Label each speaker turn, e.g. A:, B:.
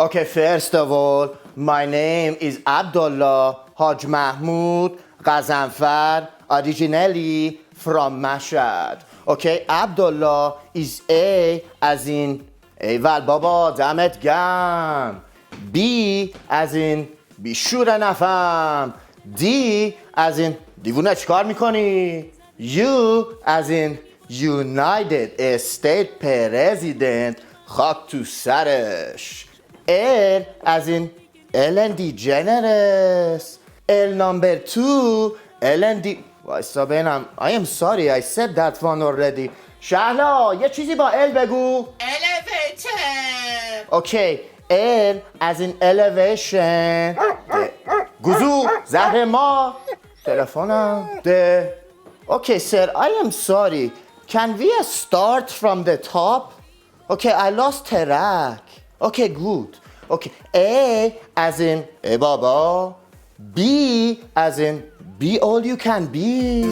A: Okay, first of all, my name is Abdullah Haj Mahmoud Ghazanfar, originally from Mashhad. Okay, Abdullah is A as in ایول بابا دمت گرم. B as in بیشور نفهم. D as in دیوونه چیکار میکنی؟ U as in United States President خاک تو سرش. L as in Ellen DeGeneres. L number 2 Ellen D وایسا بینم. I am sorry I said that one already. شهلا یه چیزی با L بگو.
B: Elevator.
A: Okay, L as in elevation. گوزو زهر ما تلفنم ده. Okay sir, I am sorry. Can we start from the top? Okay, I lost track. Okay, good. Okay, A as in A baba. B as in be all you can be.